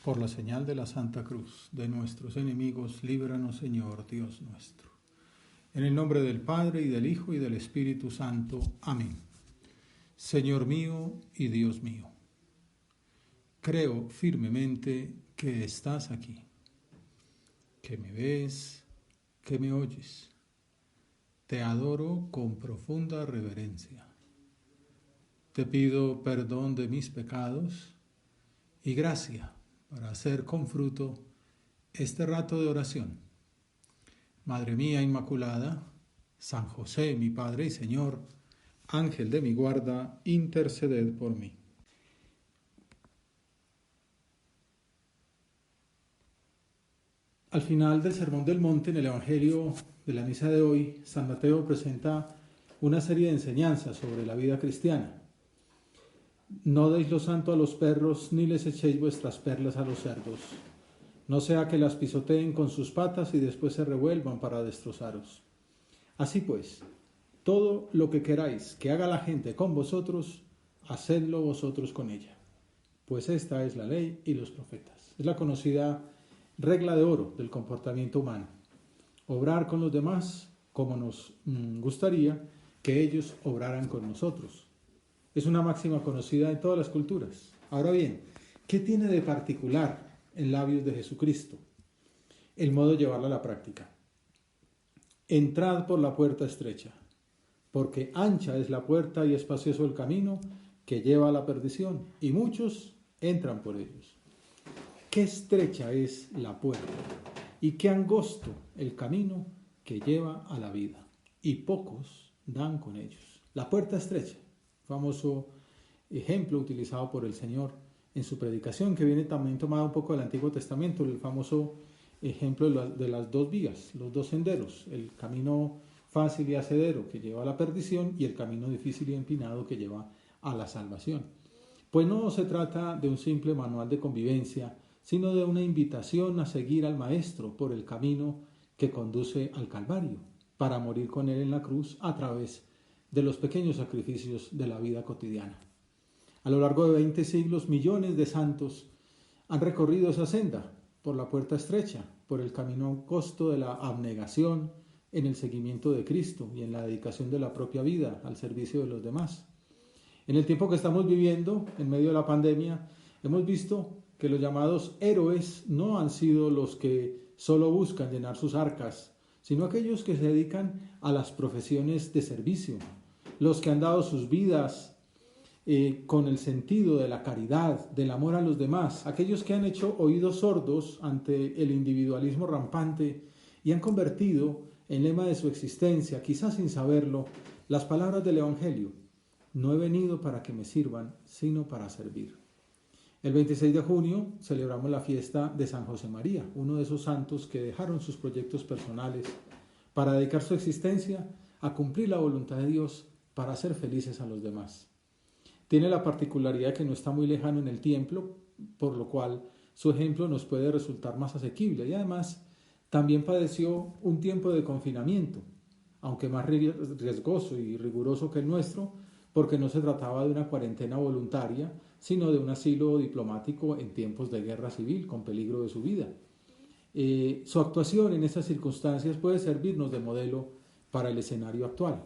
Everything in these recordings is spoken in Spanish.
Por la señal de la Santa Cruz de nuestros enemigos, líbranos, Señor Dios nuestro. En el nombre del Padre, y del Hijo, y del Espíritu Santo. Amén. Señor mío y Dios mío, creo firmemente que estás aquí, que me ves, que me oyes. Te adoro con profunda reverencia. Te pido perdón de mis pecados y gracia para hacer con fruto este rato de oración. Madre mía Inmaculada, San José, mi Padre y Señor, Ángel de mi guarda, interceded por mí. Al final del Sermón del Monte, en el Evangelio de la misa de hoy, San Mateo presenta una serie de enseñanzas sobre la vida cristiana. No deis lo santo a los perros, ni les echéis vuestras perlas a los cerdos. No sea que las pisoteen con sus patas y después se revuelvan para destrozaros. Así pues, todo lo que queráis que haga la gente con vosotros, hacedlo vosotros con ella. Pues esta es la ley y los profetas. Es la conocida regla de oro del comportamiento humano. Obrar con los demás como nos gustaría que ellos obraran con nosotros. Es una máxima conocida en todas las culturas. Ahora bien, ¿qué tiene de particular en labios de Jesucristo? El modo de llevarla a la práctica. Entrad por la puerta estrecha, porque ancha es la puerta y espacioso el camino que lleva a la perdición, y muchos entran por ellos. Qué estrecha es la puerta, y qué angosto el camino que lleva a la vida, y pocos dan con ellos. La puerta estrecha, famoso ejemplo utilizado por el Señor en su predicación, que viene también tomado un poco del Antiguo Testamento, el famoso ejemplo de las dos vías, los dos senderos, el camino fácil y hacedero que lleva a la perdición y el camino difícil y empinado que lleva a la salvación. Pues no se trata de un simple manual de convivencia, sino de una invitación a seguir al Maestro por el camino que conduce al Calvario, para morir con Él en la cruz a través de los pequeños sacrificios de la vida cotidiana. A lo largo de 20 siglos, millones de santos han recorrido esa senda por la puerta estrecha, por el camino angosto de la abnegación en el seguimiento de Cristo y en la dedicación de la propia vida al servicio de los demás. En el tiempo que estamos viviendo, en medio de la pandemia, hemos visto que los llamados héroes no han sido los que solo buscan llenar sus arcas, sino aquellos que se dedican a las profesiones de servicio, los que han dado sus vidas con el sentido de la caridad, del amor a los demás, aquellos que han hecho oídos sordos ante el individualismo rampante y han convertido en lema de su existencia, quizás sin saberlo, las palabras del Evangelio: no he venido para que me sirvan, sino para servir. El 26 de junio celebramos la fiesta de San José María, uno de esos santos que dejaron sus proyectos personales para dedicar su existencia a cumplir la voluntad de Dios, para hacer felices a los demás. Tiene la particularidad de que no está muy lejano en el tiempo, por lo cual su ejemplo nos puede resultar más asequible, y además también padeció un tiempo de confinamiento, aunque más riesgoso y riguroso que el nuestro, porque no se trataba de una cuarentena voluntaria, sino de un asilo diplomático en tiempos de guerra civil, con peligro de su vida. Su actuación en esas circunstancias puede servirnos de modelo para el escenario actual.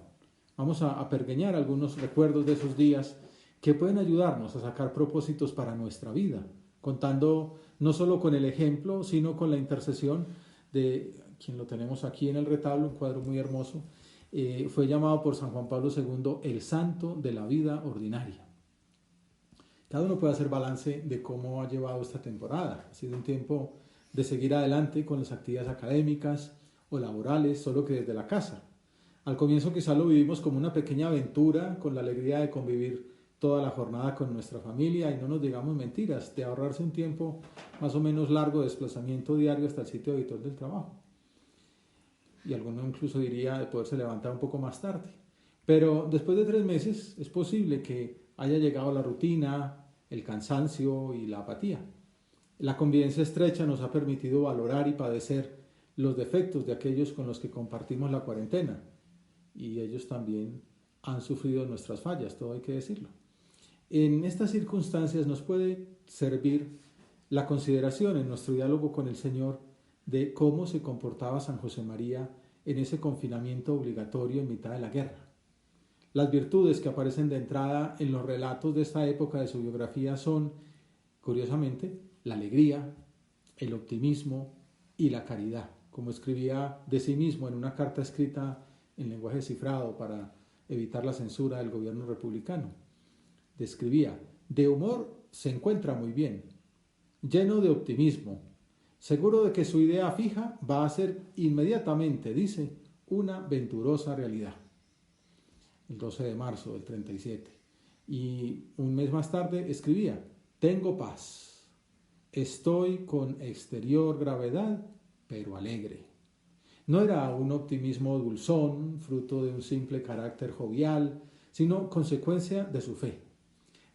Vamos a pergeñar algunos recuerdos de esos días que pueden ayudarnos a sacar propósitos para nuestra vida, contando no solo con el ejemplo, sino con la intercesión de quien lo tenemos aquí en el retablo, un cuadro muy hermoso. Fue llamado por San Juan Pablo II el santo de la vida ordinaria. Cada uno puede hacer balance de cómo ha llevado esta temporada. Ha sido un tiempo de seguir adelante con las actividades académicas o laborales, solo que desde la casa. Al comienzo quizá lo vivimos como una pequeña aventura, con la alegría de convivir toda la jornada con nuestra familia, y no nos digamos mentiras, de ahorrarse un tiempo más o menos largo de desplazamiento diario hasta el sitio habitual del trabajo. Y alguno incluso diría de poderse levantar un poco más tarde. Pero después de 3 meses es posible que haya llegado la rutina, el cansancio y la apatía. La convivencia estrecha nos ha permitido valorar y padecer los defectos de aquellos con los que compartimos la cuarentena, y ellos también han sufrido nuestras fallas, todo hay que decirlo. En estas circunstancias nos puede servir la consideración en nuestro diálogo con el Señor de cómo se comportaba San José María en ese confinamiento obligatorio en mitad de la guerra. Las virtudes que aparecen de entrada en los relatos de esta época de su biografía son, curiosamente, la alegría, el optimismo y la caridad, como escribía de sí mismo en una carta escrita en lenguaje cifrado para evitar la censura del gobierno republicano. Describía: de humor se encuentra muy bien, lleno de optimismo, seguro de que su idea fija va a ser inmediatamente, dice, una venturosa realidad. El 12 de marzo del 37. Y un mes más tarde escribía: tengo paz, estoy con exterior gravedad, pero alegre. No era un optimismo dulzón, fruto de un simple carácter jovial, sino consecuencia de su fe,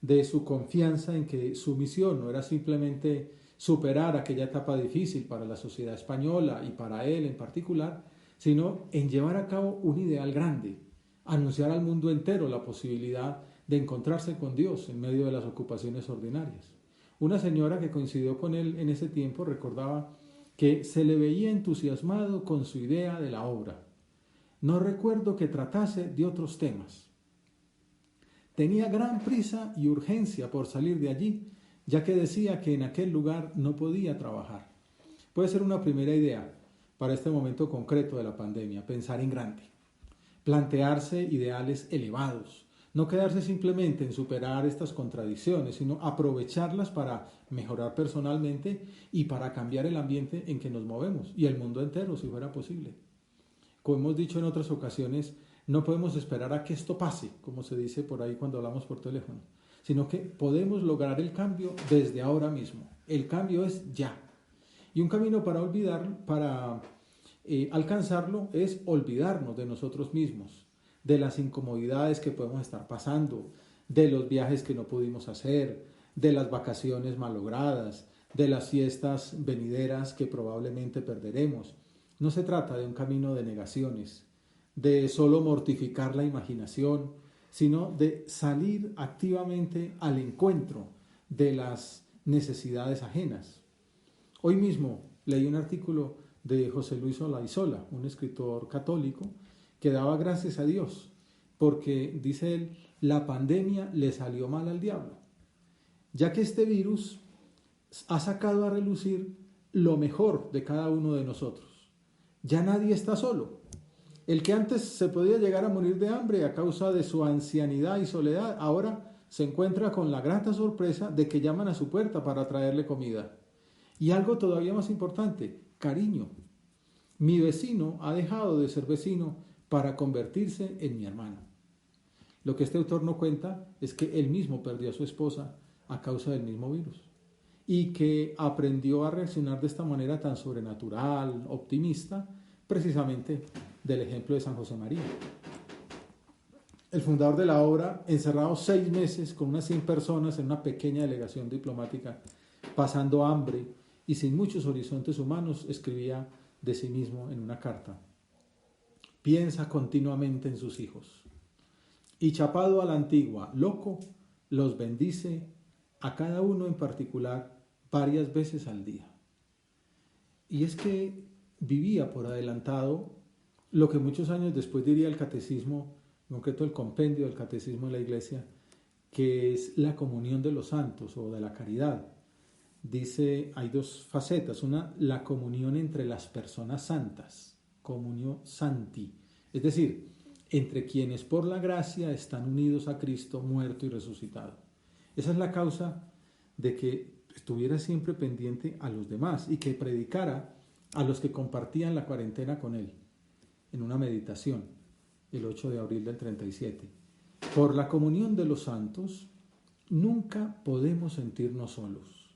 de su confianza en que su misión no era simplemente superar aquella etapa difícil para la sociedad española y para él en particular, sino en llevar a cabo un ideal grande, anunciar al mundo entero la posibilidad de encontrarse con Dios en medio de las ocupaciones ordinarias. Una señora que coincidió con él en ese tiempo recordaba que se le veía entusiasmado con su idea de la obra. No recuerdo que tratase de otros temas. Tenía gran prisa y urgencia por salir de allí, ya que decía que en aquel lugar no podía trabajar. Puede ser una primera idea para este momento concreto de la pandemia, pensar en grande, plantearse ideales elevados, no quedarse simplemente en superar estas contradicciones, sino aprovecharlas para mejorar personalmente y para cambiar el ambiente en que nos movemos y el mundo entero, si fuera posible. Como hemos dicho en otras ocasiones, no podemos esperar a que esto pase, como se dice por ahí cuando hablamos por teléfono, sino que podemos lograr el cambio desde ahora mismo. El cambio es ya. Y un camino para alcanzarlo es olvidarnos de nosotros mismos, de las incomodidades que podemos estar pasando, de los viajes que no pudimos hacer, de las vacaciones malogradas, de las fiestas venideras que probablemente perderemos. No se trata de un camino de negaciones, de solo mortificar la imaginación, sino de salir activamente al encuentro de las necesidades ajenas. Hoy mismo leí un artículo de José Luis Olaizola, un escritor católico, que daba gracias a Dios, porque, dice él, la pandemia le salió mal al diablo, ya que este virus ha sacado a relucir lo mejor de cada uno de nosotros. Ya nadie está solo. El que antes se podía llegar a morir de hambre a causa de su ancianidad y soledad, ahora se encuentra con la grata sorpresa de que llaman a su puerta para traerle comida. Y algo todavía más importante, cariño. Mi vecino ha dejado de ser vecino para convertirse en mi hermano. Lo que este autor no cuenta es que él mismo perdió a su esposa a causa del mismo virus y que aprendió a reaccionar de esta manera tan sobrenatural, optimista, precisamente del ejemplo de San José María. El fundador de la obra, encerrado 6 meses con unas 100 personas en una pequeña delegación diplomática, pasando hambre y sin muchos horizontes humanos, escribía de sí mismo en una carta: piensa continuamente en sus hijos y, chapado a la antigua, loco, los bendice a cada uno en particular varias veces al día. Y es que vivía por adelantado lo que muchos años después diría el catecismo, en concreto el compendio del catecismo de la Iglesia, que es la comunión de los santos o de la caridad. Dice, hay 2 facetas: una, la comunión entre las personas santas, comunio santi, es decir, entre quienes por la gracia están unidos a Cristo muerto y resucitado. Esa es la causa de que estuviera siempre pendiente a los demás y que predicara a los que compartían la cuarentena con él, en una meditación, el 8 de abril del 37. Por la comunión de los santos, nunca podemos sentirnos solos,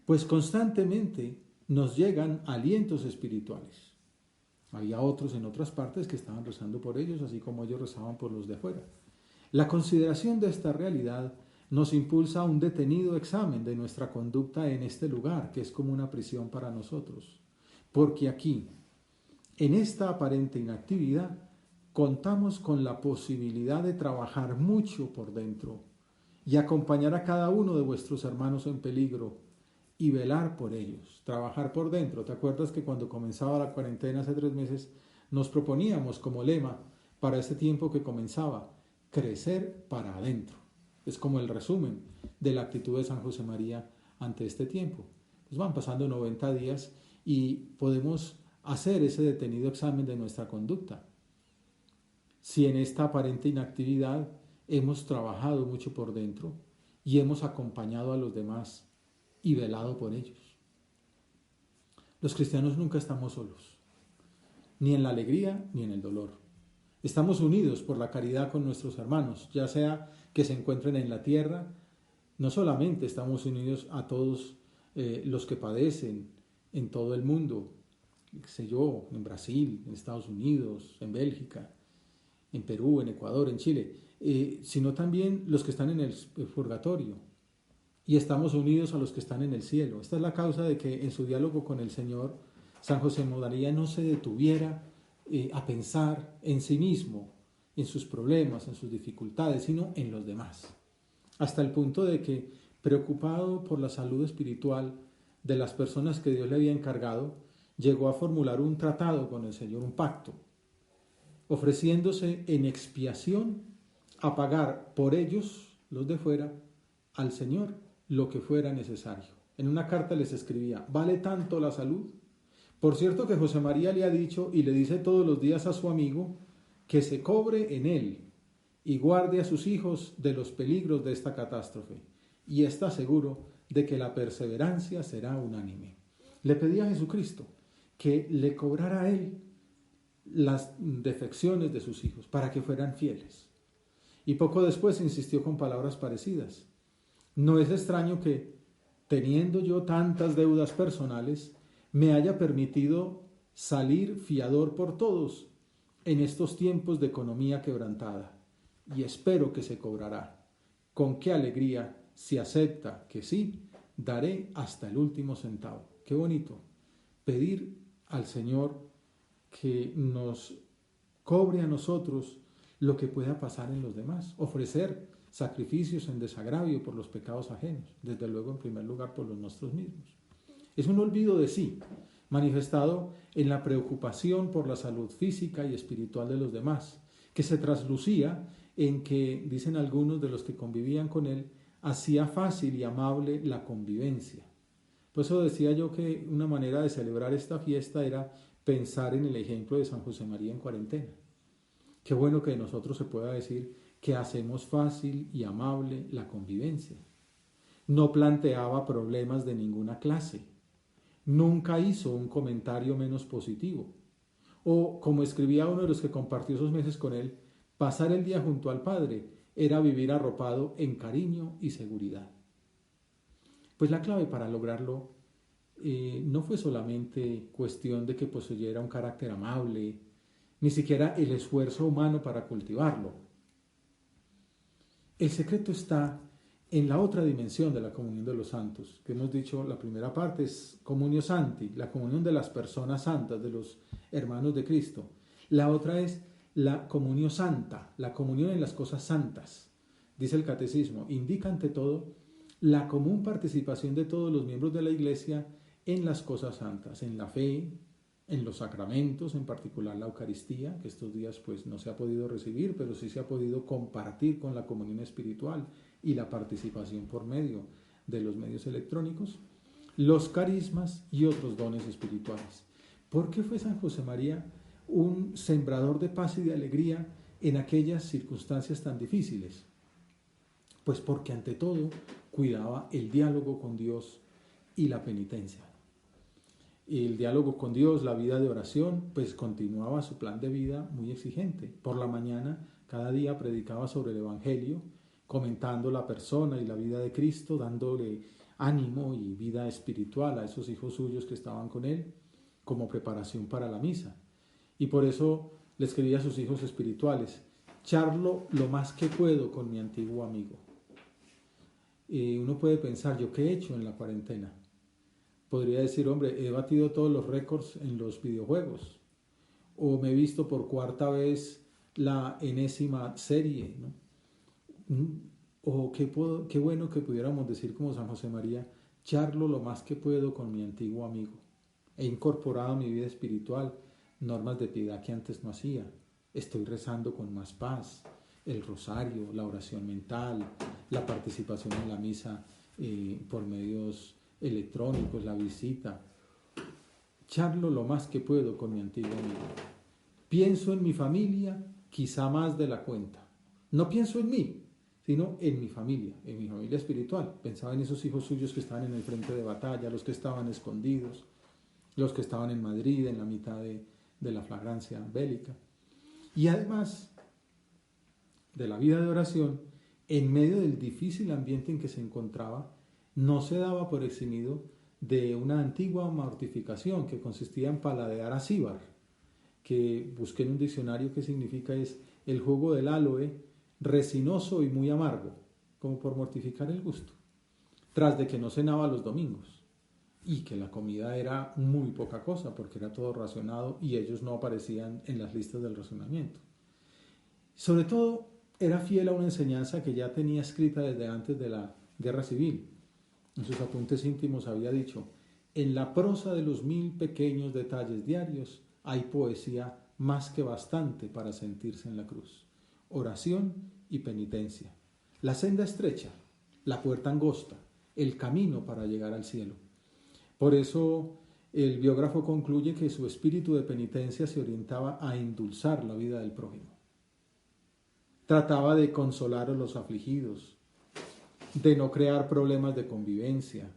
pues constantemente nos llegan alientos espirituales. Había otros en otras partes que estaban rezando por ellos, así como ellos rezaban por los de afuera. La consideración de esta realidad nos impulsa a un detenido examen de nuestra conducta en este lugar, que es como una prisión para nosotros. Porque aquí, en esta aparente inactividad, contamos con la posibilidad de trabajar mucho por dentro y acompañar a cada uno de vuestros hermanos en peligro y velar por ellos, trabajar por dentro. ¿Te acuerdas que cuando comenzaba la cuarentena hace 3 meses nos proponíamos como lema para este tiempo que comenzaba, crecer para adentro? Es como el resumen de la actitud de San José María ante este tiempo. Pues van pasando 90 días y podemos hacer ese detenido examen de nuestra conducta. Si en esta aparente inactividad hemos trabajado mucho por dentro y hemos acompañado a los demás y velado por ellos. Los cristianos nunca estamos solos, ni en la alegría ni en el dolor. Estamos unidos por la caridad con nuestros hermanos, ya sea que se encuentren en la tierra. No solamente estamos unidos a todos los que padecen en todo el mundo, qué sé yo, en Brasil, en Estados Unidos, en Bélgica, en Perú, en Ecuador, en Chile, sino también los que están en el purgatorio, y estamos unidos a los que están en el cielo. Esta es la causa de que en su diálogo con el Señor, San José María no se detuviera a pensar en sí mismo, en sus problemas, en sus dificultades, sino en los demás. Hasta el punto de que, preocupado por la salud espiritual de las personas que Dios le había encargado, llegó a formular un tratado con el Señor, un pacto, ofreciéndose en expiación a pagar por ellos, los de fuera, al Señor lo que fuera necesario. En una carta les escribía: ¿vale tanto la salud? Por cierto que José María le ha dicho y le dice todos los días a su amigo que se cobre en él y guarde a sus hijos de los peligros de esta catástrofe, y está seguro de que la perseverancia será unánime. Le pedía a Jesucristo que le cobrara a él las defecciones de sus hijos para que fueran fieles. Y poco después insistió con palabras parecidas: no es extraño que, teniendo yo tantas deudas personales, me haya permitido salir fiador por todos en estos tiempos de economía quebrantada, y espero que se cobrará. Con qué alegría, si acepta que sí, daré hasta el último centavo. Qué bonito pedir al Señor que nos cobre a nosotros lo que pueda pasar en los demás, ofrecer sacrificios en desagravio por los pecados ajenos, desde luego en primer lugar por los nuestros mismos. Es un olvido de sí, manifestado en la preocupación por la salud física y espiritual de los demás, que se traslucía en que, dicen algunos de los que convivían con él, hacía fácil y amable la convivencia. Por eso decía yo que una manera de celebrar esta fiesta era pensar en el ejemplo de San José María en cuarentena. Qué bueno que de nosotros se pueda decir que hacemos fácil y amable la convivencia. No planteaba problemas de ninguna clase. Nunca hizo un comentario menos positivo. O, como escribía uno de los que compartió esos meses con él, pasar el día junto al Padre era vivir arropado en cariño y seguridad. Pues la clave para lograrlo no fue solamente cuestión de que poseyera un carácter amable, ni siquiera el esfuerzo humano para cultivarlo. El secreto está en la otra dimensión de la comunión de los santos, que hemos dicho, la primera parte es comunio santi, la comunión de las personas santas, de los hermanos de Cristo. La otra es la comunión santa, la comunión en las cosas santas. Dice el catecismo, indica ante todo la común participación de todos los miembros de la Iglesia en las cosas santas, en la fe, en los sacramentos, en particular la Eucaristía, que estos días pues no se ha podido recibir, pero sí se ha podido compartir con la comunión espiritual y la participación por medio de los medios electrónicos, los carismas y otros dones espirituales. ¿Por qué fue San José María un sembrador de paz y de alegría en aquellas circunstancias tan difíciles? Pues porque ante todo cuidaba el diálogo con Dios y la penitencia. El diálogo con Dios, la vida de oración, pues continuaba su plan de vida muy exigente. Por la mañana, cada día predicaba sobre el Evangelio, comentando la persona y la vida de Cristo, dándole ánimo y vida espiritual a esos hijos suyos que estaban con él, como preparación para la misa. Y por eso le escribía a sus hijos espirituales: charlo lo más que puedo con mi antiguo amigo. Uno puede pensar, ¿yo qué he hecho en la cuarentena? Podría decir, hombre, he batido todos los récords en los videojuegos, o me he visto por cuarta vez la enésima serie, ¿no? O qué bueno que pudiéramos decir como San José María, charlo lo más que puedo con mi antiguo amigo. He incorporado a mi vida espiritual normas de piedad que antes no hacía. Estoy rezando con más paz. El rosario, la oración mental, la participación en la misa por medios electrónicos, la visita. Charlo lo más que puedo con mi antiguo amigo. Pienso en mi familia, quizá más de la cuenta. No pienso en mí, sino en mi familia espiritual. Pensaba en esos hijos suyos que estaban en el frente de batalla, los que estaban escondidos, los que estaban en Madrid en la mitad de la flagrancia bélica. Y además de la vida de oración, en medio del difícil ambiente en que se encontraba, no se daba por eximido de una antigua mortificación que consistía en paladear a Cíbar, que busqué en un diccionario que significa es el jugo del aloe, resinoso y muy amargo, como por mortificar el gusto, tras de que no cenaba los domingos y que la comida era muy poca cosa porque era todo racionado y ellos no aparecían en las listas del racionamiento. Sobre todo era fiel a una enseñanza que ya tenía escrita desde antes de la guerra civil. En sus apuntes íntimos había dicho: en la prosa de los 1000 pequeños detalles diarios hay poesía más que bastante para sentirse en la cruz. Oración y penitencia. La senda estrecha, la puerta angosta, el camino para llegar al cielo. Por eso el biógrafo concluye que su espíritu de penitencia se orientaba a endulzar la vida del prójimo. Trataba de consolar a los afligidos, de no crear problemas de convivencia,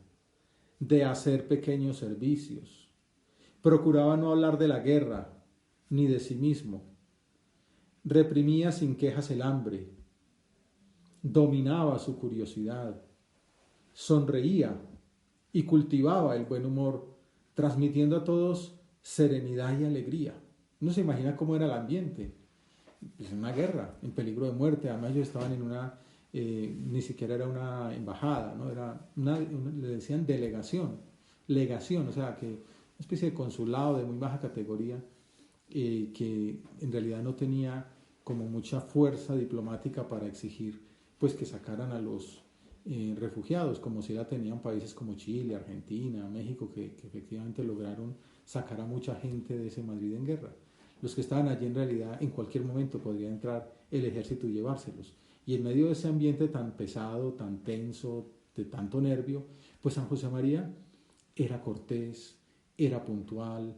de hacer pequeños servicios. Procuraba no hablar de la guerra ni de sí mismo. Reprimía sin quejas el hambre. Dominaba su curiosidad. Sonreía y cultivaba el buen humor, transmitiendo a todos serenidad y alegría. Uno se imagina cómo era el ambiente. Pues una guerra, en peligro de muerte. Además ellos estaban en una, ni siquiera era una embajada, ¿no? Era le decían legación, o sea, que una especie de consulado de muy baja categoría, que en realidad no tenía como mucha fuerza diplomática para exigir pues que sacaran a los refugiados, como si la tenían países como Chile, Argentina, México, que efectivamente lograron sacar a mucha gente de ese Madrid en guerra. Los que estaban allí en realidad en cualquier momento podría entrar el ejército y llevárselos. Y en medio de ese ambiente tan pesado, tan tenso, de tanto nervio, pues San José María era cortés, era puntual,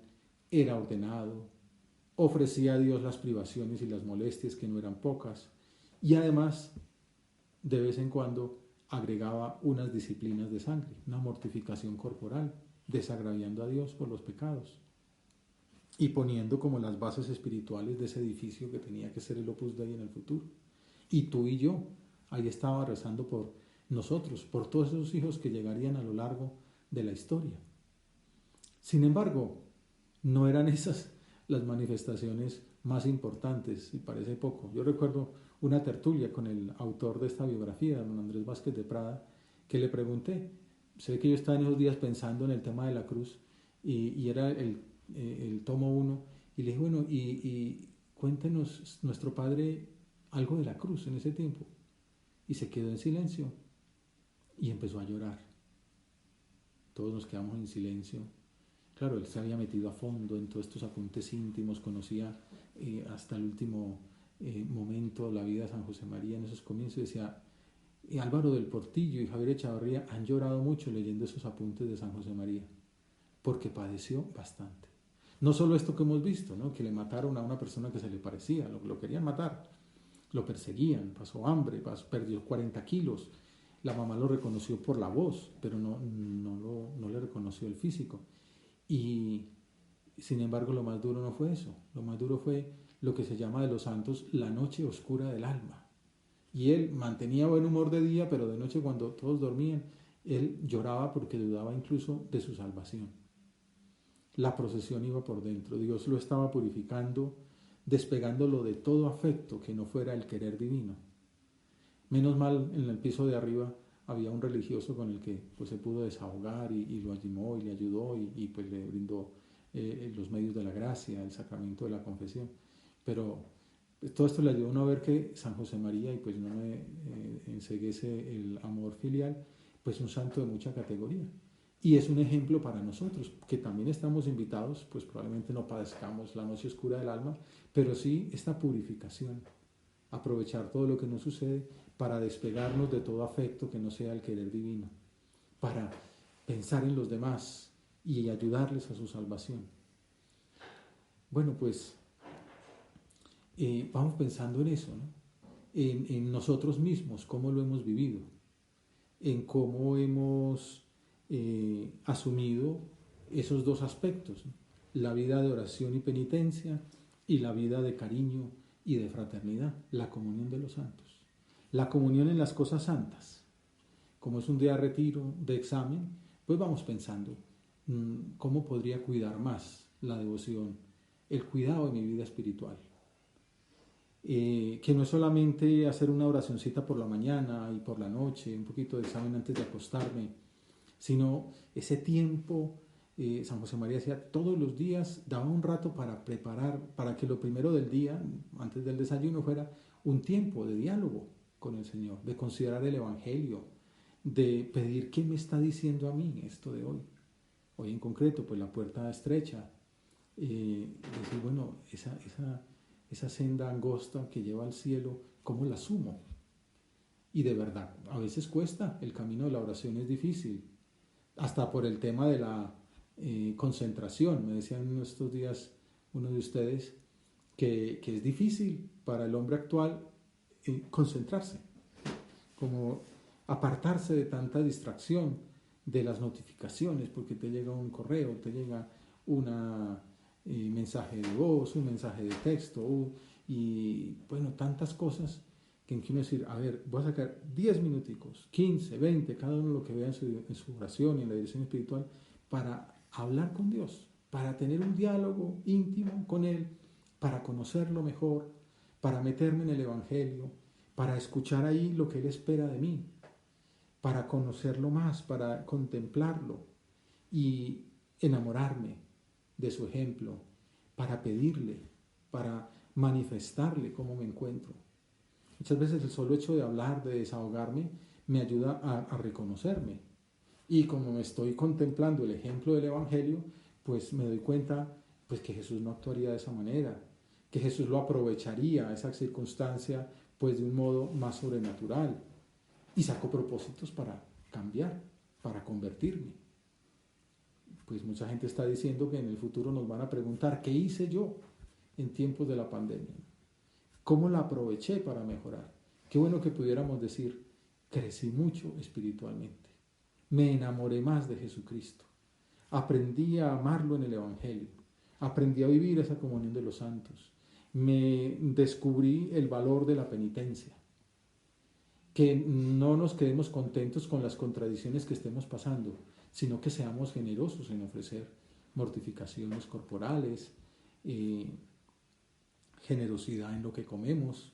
era ordenado, ofrecía a Dios las privaciones y las molestias que no eran pocas, y además de vez en cuando agregaba unas disciplinas de sangre, una mortificación corporal, desagraviando a Dios por los pecados y poniendo como las bases espirituales de ese edificio que tenía que ser el Opus Dei en el futuro. Y tú y yo, ahí estaba rezando por nosotros, por todos esos hijos que llegarían a lo largo de la historia. Sin embargo, no eran esas las manifestaciones más importantes, y parece poco. Yo recuerdo una tertulia con el autor de esta biografía, don Andrés Vázquez de Prada, que le pregunté, sé que yo estaba en esos días pensando en el tema de la cruz, y era el tomo 1, y le dije, bueno, y cuéntenos, nuestro padre, algo de la cruz en ese tiempo. Y se quedó en silencio y empezó a llorar. Todos nos quedamos en silencio. Claro, él se había metido a fondo en todos estos apuntes íntimos, conocía hasta el último momento la vida de San José María en esos comienzos, y decía, Álvaro del Portillo y Javier Echavarría han llorado mucho leyendo esos apuntes de San José María, porque padeció bastante. No solo esto que hemos visto, ¿no? Que le mataron a una persona que se le parecía, lo querían matar, lo perseguían, pasó hambre, perdió 40 kilos, la mamá lo reconoció por la voz, pero no le reconoció el físico. Y sin embargo lo más duro no fue eso, lo más duro fue lo que se llama de los santos la noche oscura del alma. Y él mantenía buen humor de día, pero de noche cuando todos dormían, él lloraba porque dudaba incluso de su salvación. La procesión iba por dentro, Dios lo estaba purificando, despegándolo de todo afecto que no fuera el querer divino. Menos mal, en el piso de arriba había un religioso con el que pues, se pudo desahogar y lo animó y le ayudó y pues le brindó los medios de la gracia, el sacramento de la confesión. Pero Todo esto le ayuda a uno a ver que San José María, y pues no me enceguece el amor filial, pues un santo de mucha categoría. Y es un ejemplo para nosotros, que también estamos invitados, pues probablemente no padezcamos la noche oscura del alma, pero sí esta purificación, aprovechar todo lo que nos sucede para despegarnos de todo afecto que no sea el querer divino, para pensar en los demás y ayudarles a su salvación. Bueno, pues vamos pensando en eso, ¿no? En nosotros mismos, cómo lo hemos vivido, en cómo hemos asumido esos dos aspectos, ¿no? La vida de oración y penitencia y la vida de cariño y de fraternidad, la comunión de los santos. La comunión en las cosas santas. Como es un día de retiro, de examen, pues vamos pensando cómo podría cuidar más la devoción, el cuidado de mi vida espiritual. Que no es solamente hacer una oracioncita por la mañana y por la noche, un poquito de examen antes de acostarme, sino ese tiempo. San José María decía, todos los días daba un rato para preparar, para que lo primero del día, antes del desayuno, fuera un tiempo de diálogo con el Señor, de considerar el Evangelio, de pedir qué me está diciendo a mí esto de hoy. Hoy en concreto, pues la puerta estrecha, decir, bueno, esa senda angosta que lleva al cielo, ¿cómo la asumo? Y de verdad, a veces cuesta, el camino de la oración es difícil, hasta por el tema de la concentración. Me decían en estos días uno de ustedes que es difícil para el hombre actual concentrarse, como apartarse de tanta distracción, de las notificaciones, porque te llega un correo, te llega un mensaje de voz, un mensaje de texto, y bueno, tantas cosas que quiero decir, a ver, voy a sacar 10 minuticos, 15, 20, cada uno lo que vea en su oración y en la dirección espiritual, para hablar con Dios, para tener un diálogo íntimo con Él, para conocerlo mejor, para meterme en el Evangelio, para escuchar ahí lo que Él espera de mí, para conocerlo más, para contemplarlo y enamorarme de su ejemplo, para pedirle, para manifestarle cómo me encuentro. Muchas veces el solo hecho de hablar, de desahogarme, me ayuda a reconocerme. Y como me estoy contemplando el ejemplo del Evangelio, pues me doy cuenta pues, que Jesús no actuaría de esa manera, que Jesús lo aprovecharía esa circunstancia pues de un modo más sobrenatural. Y saco propósitos para cambiar, para convertirme. Pues mucha gente está diciendo que en el futuro nos van a preguntar, ¿qué hice yo en tiempos de la pandemia? ¿Cómo la aproveché para mejorar? Qué bueno que pudiéramos decir, crecí mucho espiritualmente, me enamoré más de Jesucristo, aprendí a amarlo en el Evangelio, aprendí a vivir esa comunión de los santos, me descubrí el valor de la penitencia, que no nos quedemos contentos con las contradicciones que estemos pasando, sino que seamos generosos en ofrecer mortificaciones corporales, generosidad en lo que comemos.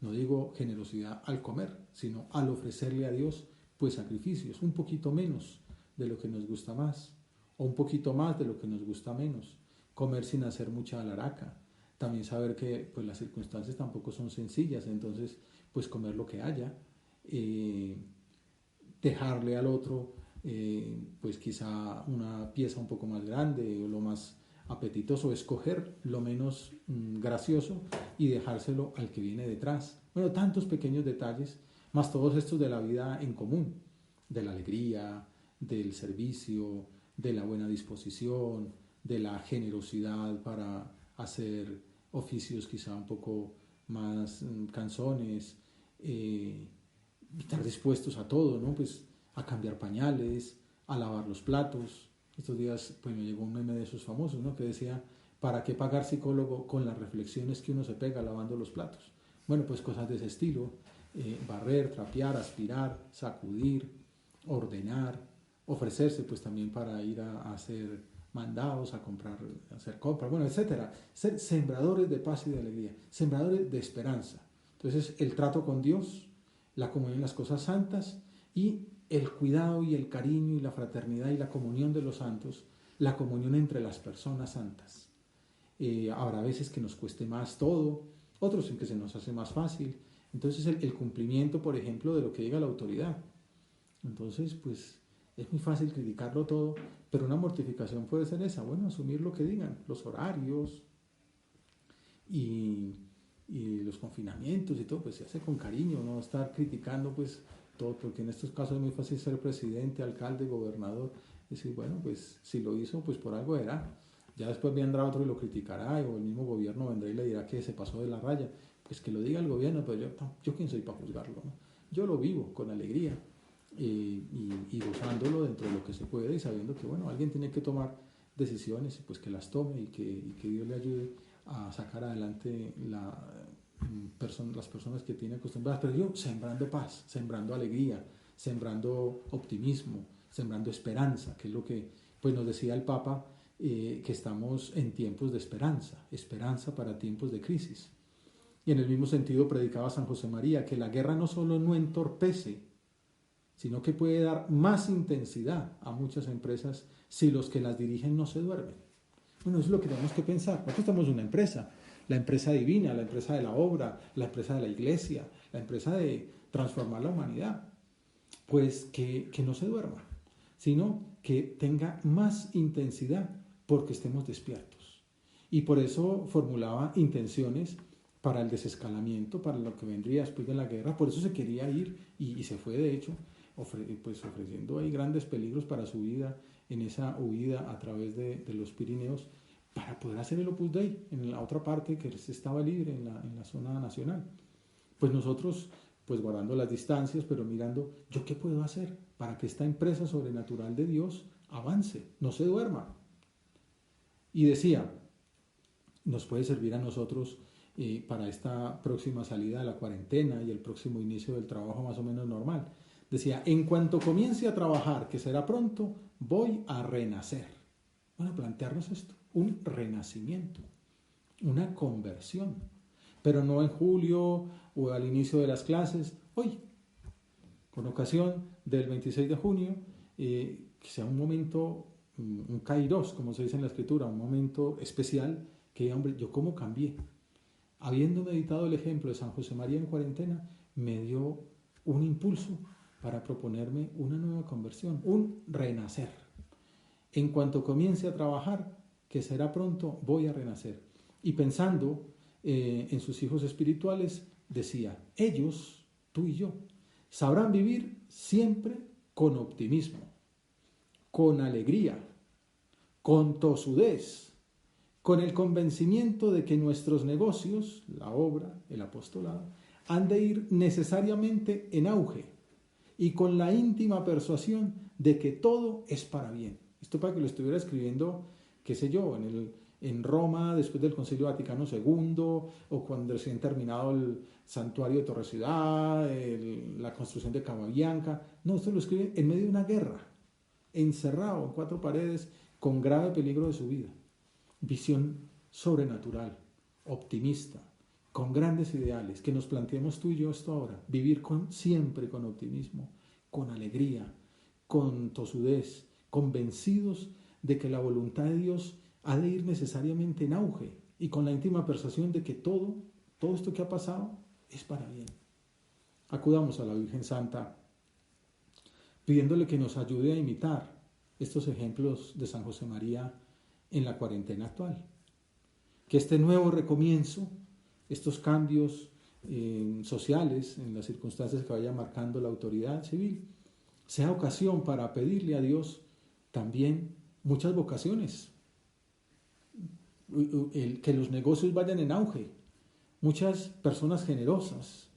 No digo generosidad al comer, sino al ofrecerle a Dios pues sacrificios, un poquito menos de lo que nos gusta más, o un poquito más de lo que nos gusta menos. Comer sin hacer mucha alaraca. También saber que pues las circunstancias tampoco son sencillas, entonces pues comer lo que haya. Dejarle al otro pues quizá una pieza un poco más grande o lo más apetitoso, escoger lo menos gracioso y dejárselo al que viene detrás. Bueno, tantos pequeños detalles, más todos estos de la vida en común, de la alegría, del servicio, de la buena disposición, de la generosidad para hacer oficios quizá un poco más cansones, estar dispuestos a todo, ¿no? Pues a cambiar pañales, a lavar los platos. Estos días pues me llegó un meme de esos famosos, ¿no? Que decía, ¿para qué pagar psicólogo con las reflexiones que uno se pega lavando los platos? Bueno, pues cosas de ese estilo, barrer, trapear, aspirar, sacudir, ordenar, ofrecerse pues también para ir a hacer mandados, a comprar, a hacer compras, bueno, etcétera. Ser sembradores de paz y de alegría, sembradores de esperanza. Entonces, el trato con Dios, la comunión en las cosas santas y el cuidado y el cariño y la fraternidad y la comunión de los santos, la comunión entre las personas santas. Habrá veces que nos cueste más todo, otros en que se nos hace más fácil. Entonces el cumplimiento, por ejemplo, de lo que diga la autoridad. Entonces, pues es muy fácil criticarlo todo, pero una mortificación puede ser esa, bueno, asumir lo que digan, los horarios y los confinamientos y todo, pues se hace con cariño, no estar criticando pues todo, porque en estos casos es muy fácil ser presidente, alcalde, gobernador, decir, bueno, pues si lo hizo, pues por algo era. Ya después vendrá otro y lo criticará, o el mismo gobierno vendrá y le dirá que se pasó de la raya. Pues que lo diga el gobierno, pero yo quién soy para juzgarlo, ¿no? Yo lo vivo con alegría y gozándolo dentro de lo que se puede y sabiendo que, bueno, alguien tiene que tomar decisiones, pues que las tome y que Dios le ayude a sacar adelante las personas que tiene acostumbradas. Pero yo sembrando paz, sembrando alegría, sembrando optimismo, sembrando esperanza, que es lo que pues nos decía el Papa, que estamos en tiempos de esperanza para tiempos de crisis. Y en el mismo sentido predicaba San José María que la guerra no solo no entorpece, sino que puede dar más intensidad a muchas empresas si los que las dirigen no se duermen. Bueno, eso es lo que tenemos que pensar. Nosotros somos una empresa, la empresa divina, la empresa de la obra, la empresa de la iglesia, la empresa de transformar la humanidad. Pues que no se duerma, sino que tenga más intensidad porque estemos despiertos. Y por eso formulaba intenciones para el desescalamiento, para lo que vendría después de la guerra. Por eso se quería ir y se fue, de hecho, ofreciendo ahí grandes peligros para su vida en esa huida a través de los Pirineos para poder hacer el Opus Dei en la otra parte que estaba libre en la zona nacional. Pues nosotros, pues guardando las distancias, pero mirando, ¿yo qué puedo hacer para que esta empresa sobrenatural de Dios avance, no se duerma? Y decía, nos puede servir a nosotros para esta próxima salida de la cuarentena y el próximo inicio del trabajo más o menos normal. Decía, en cuanto comience a trabajar, que será pronto, voy a renacer. Bueno, plantearnos esto, un renacimiento, una conversión, pero no en julio o al inicio de las clases, hoy, con ocasión del 26 de junio, que sea un momento, un kairos, como se dice en la escritura, un momento especial, que hombre, yo cómo cambié. Habiendo meditado el ejemplo de San José María en cuarentena, me dio un impulso para proponerme una nueva conversión, un renacer. En cuanto comience a trabajar, que será pronto, voy a renacer. Y pensando en sus hijos espirituales, decía, ellos, tú y yo, sabrán vivir siempre con optimismo, con alegría, con tosudez, con el convencimiento de que nuestros negocios, la obra, el apostolado, han de ir necesariamente en auge y con la íntima persuasión de que todo es para bien. Esto para que lo estuviera escribiendo, qué sé yo, en Roma, después del Concilio Vaticano II, o cuando se han terminado el santuario de Torre Ciudad, la construcción de Cavabianca. No, esto lo escribe en medio de una guerra, encerrado en 4 paredes, con grave peligro de su vida. Visión sobrenatural, optimista, con grandes ideales, que nos planteemos tú y yo esto ahora, vivir siempre con optimismo, con alegría, con tosudez, convencidos de que la voluntad de Dios ha de ir necesariamente en auge y con la íntima persuasión de que todo esto que ha pasado es para bien. Acudamos a la Virgen Santa pidiéndole que nos ayude a imitar estos ejemplos de San José María en la cuarentena actual. Que este nuevo recomienzo, estos cambios sociales en las circunstancias que vaya marcando la autoridad civil, sea ocasión para pedirle a Dios también muchas vocaciones, que los negocios vayan en auge, muchas personas generosas,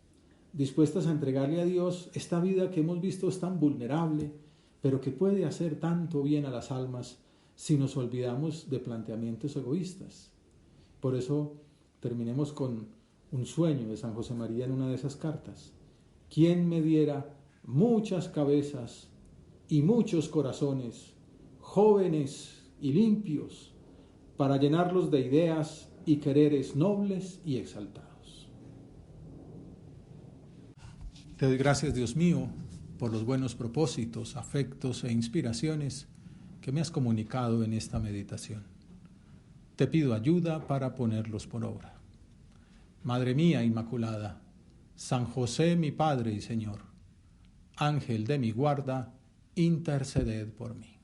dispuestas a entregarle a Dios esta vida que hemos visto es tan vulnerable, pero que puede hacer tanto bien a las almas si nos olvidamos de planteamientos egoístas. Por eso terminemos con un sueño de San José María en una de esas cartas. ¿Quién me diera muchas cabezas y muchos corazones, jóvenes y limpios, para llenarlos de ideas y quereres nobles y exaltados? Te doy gracias, Dios mío, por los buenos propósitos, afectos e inspiraciones que me has comunicado en esta meditación. Te pido ayuda para ponerlos por obra. Madre mía Inmaculada, San José mi Padre y Señor, Ángel de mi guarda, interceded por mí.